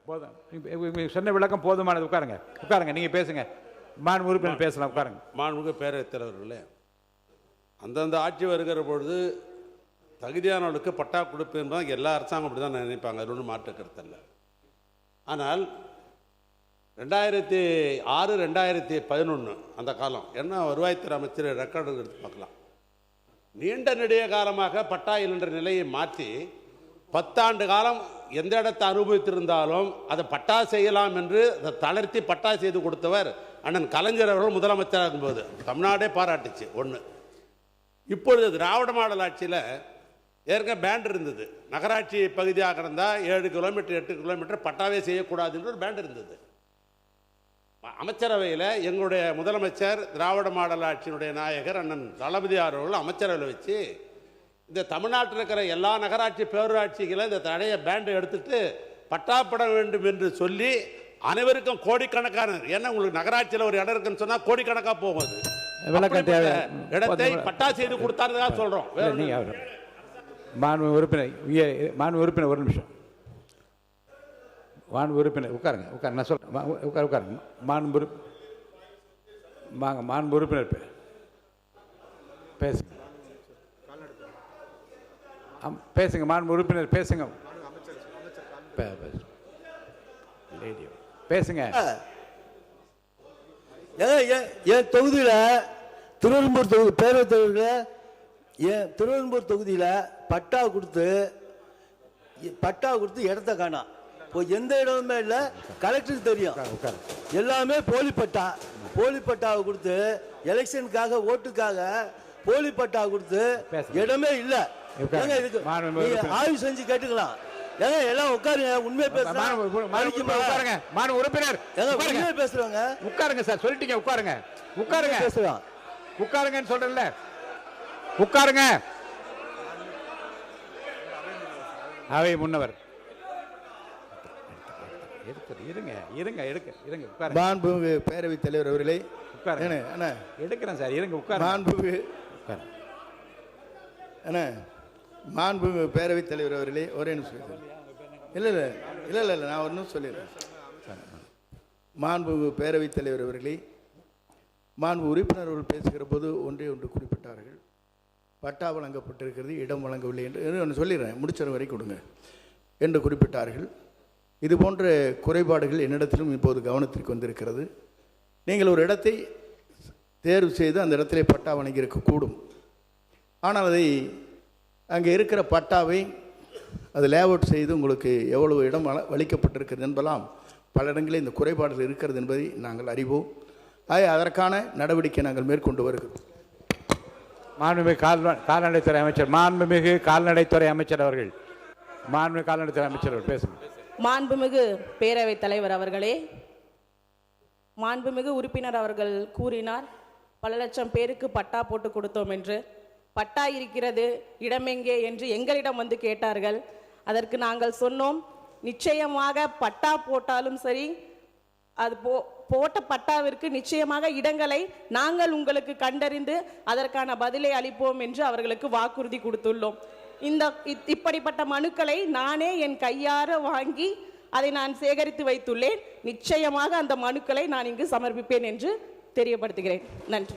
போதும், சொன்ன விளக்கம் போதுமானது. உட்காருங்க, நீங்கள் பேசுங்க. மாண்பு உறுப்பினர் பேசலாம், உட்காருங்க. மாண்புமிகு பேரவைத் தலைவர்களே, அந்தந்த ஆட்சி வருகிற பொழுது தகுதியானவர்களுக்கு பட்டா கொடுப்பு என்பது எல்லா அரசாங்கம் அப்படி தான் நினைப்பாங்க, அது ஒன்றும் மாற்று கருத்தல்ல. ஆனால் 2006 2011 அந்த காலம் என்ன வருவாய்த்துறை அமைச்சர் ரெக்கார்டு எடுத்து பார்க்கலாம். நீண்ட நெடிய காலமாக பட்டா என்ற நிலையை மாற்றி 10 ஆண்டு காலம் எந்த இடத்தை அனுபவித்திருந்தாலும் அதை பட்டா செய்யலாம் என்று அதை தளர்த்தி பட்டா செய்து கொடுத்தவர் அண்ணன் கலைஞர் அவர்கள் முதலமைச்சராக இருக்கும்போது தமிழ்நாடே பாராட்டுச்சு. ஒன்று, இப்பொழுது திராவிட மாடல் ஆட்சியில் ஏற்கனவே பேண்ட் இருந்தது. நகராட்சி பகுதியாக இருந்தால் 7 கிலோமீட்டர் 8 கிலோமீட்டர் பட்டாவே செய்யக்கூடாது என்று ஒரு பேண்ட் இருந்தது. அமைச்சரவையில் எங்களுடைய முதலமைச்சர் திராவிட மாடல் ஆட்சியினுடைய நாயகர் அண்ணன் தளபதி அவர்கள் அமைச்சரவையில் வச்சு இந்த தமிழ்நாட்டில் இருக்கிற எல்லா நகராட்சி பேரூராட்சிகளை இந்த தடைய பேண்டை எடுத்துட்டு பட்டாப்பட வேண்டும் என்று சொல்லி அனைவருக்கும் கோடிக்கணக்கான, ஏன்னா உங்களுக்கு நகராட்சியில் ஒரு இடம் இருக்குன்னு சொன்னால் கோடிக்கணக்காக போகும். இடத்தை பட்டா செய்து கொடுத்தாருக்காக சொல்கிறோம். மாண்பு உறுப்பினர் ஒரு நிமிஷம். மாண்பு உறுப்பினர் உட்காருங்க, நான் சொல்கிறேன். உட்காருங்க. மாண்பு உறுப்பினர் பேசுங்க. பேசுங்க, மாண்பு உறுப்பினர் பேசுங்க. பேசுங்க. என் தொகுதியில் திருவெரும்பூர் தொகுதி பேரவைத் தலைவர்கள் என் திருவெரும்பூர் தொகுதியில் பட்டா கொடுத்து இடத்த காணோம். இப்போ எந்த இடமுமே இல்லை. கலெக்டருக்கு தெரியும், எல்லாமே போலி பட்டாவை கொடுத்து எலெக்ஷனுக்காக ஓட்டுக்காக போலி பட்டா கொடுத்து இடமே இல்லை. இதுக்கு ஆய்வு செஞ்சு கேட்டுக்கலாம். ஏங்க எல்லாம் உட்காருங்க, உண்மையை பேசுறாங்க. உண்மையை பேசுறாங்க. உட்காருங்க சார், சொல்லிட்டீங்க. உட்காருங்க பேசுறான். உட்காருங்கன்னு சொல்றேன்ல, உட்காருங்க. அவை முன்னவர் மாண்புமிகு பேரவைத் தலைவர் அவர்களே, எடுக்கிறேன் சார், இருங்க. உட்கார். மாண்புமிகு பேரவைத் தலைவர் அவர்களே, ஒரே நிமிஷம். இல்லை நான் ஒரு நிமிஷம் சொல்லிடுறேன். மாண்புமிகு பேரவைத் தலைவர் அவர்களே, மாண்பு உறுப்பினர்கள் பேசுகிற போது ஒன்று குறிப்பிட்டார்கள். பட்டா வழங்கப்பட்டிருக்கிறது, இடம் வழங்கவில்லை என்று ஒன்று சொல்லிடுறேன், முடிச்ச வரை கொடுங்க என்று குறிப்பிட்டார்கள். இது போன்ற குறைபாடுகள் என்னிடத்திலும் இப்போது கவனத்திற்கு வந்திருக்கிறது. நீங்கள் ஒரு இடத்தை தேர்வு செய்து அந்த இடத்திலே பட்டா வழங்கியிருக்கக்கூடும். ஆனால் அதை அங்கே இருக்கிற பட்டாவை அது லேஅவுட் செய்து உங்களுக்கு எவ்வளவு இடம் அளிக்கப்பட்டிருக்கிறது என்பதெல்லாம் பல இடங்களில் இந்த குறைபாடுகள் இருக்கிறது என்பதை நாங்கள் அறிவோம். அதற்கான நடவடிக்கை நாங்கள் மேற்கொண்டு வருகிறோம். மாண்புமிகு கால்நடைத்துறை அமைச்சர் அவர்கள் பேசுங்க. மாண்புமிகு பேரவைத் தலைவர் அவர்களே, மாண்புமிகு உறுப்பினர் அவர்கள் கூறினார் பல லட்சம் பேருக்கு பட்டா போட்டு கொடுத்தோம் என்று. பட்டா இருக்கிறது, இடமெங்கே என்று எங்களிடம் வந்து கேட்டார்கள். அதற்கு நாங்கள் சொன்னோம், நிச்சயமாக பட்டா போட்டாலும் சரி, அது போட்ட பட்டாவிற்கு நிச்சயமாக இடங்களை நாங்கள் உங்களுக்கு கண்டறிந்து அதற்கான பதிலை அளிப்போம் என்று அவர்களுக்கு வாக்குறுதி கொடுத்துள்ளோம். இப்படிப்பட்ட மனுக்களை நானே என் கையார வாங்கி அதை நான் சேகரித்து வைத்துள்ளேன். நிச்சயமாக அந்த மனுக்களை நான் இங்கு சமர்ப்பிப்பேன் என்று தெரியப்படுத்துகிறேன். நன்றி.